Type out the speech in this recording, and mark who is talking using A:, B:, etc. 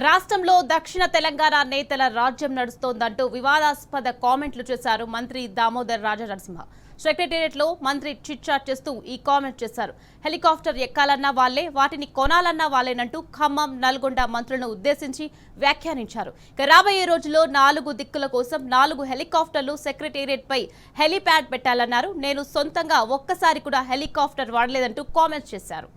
A: రాష్ట్రంలో దక్షిణ తెలంగాణ నేతల రాజ్యం నడుస్తోందంటూ వివాదాస్పద కామెంట్లు చేశారు మంత్రి దామోదర్ రాజనరసింహ. సెక్రటేరియట్ లో మంత్రి చిట్ చాట్ చేస్తూ ఈ కామెంట్ చేశారు. హెలికాప్టర్ ఎక్కాలన్నా వాళ్లే, వాటిని కొనాలన్నా వాళ్లేనంటూ ఖమ్మం, నల్గొండ మంత్రులను ఉద్దేశించి వ్యాఖ్యానించారు. రాబోయే రోజుల్లో 4 దిక్కుల కోసం 4 హెలికాప్టర్లు సెక్రటేరియట్ పై హెలీప్యాడ్ పెట్టాలన్నారు. నేను సొంతంగా ఒక్కసారి కూడా హెలికాప్టర్ వాడలేదంటూ కామెంట్స్ చేశారు.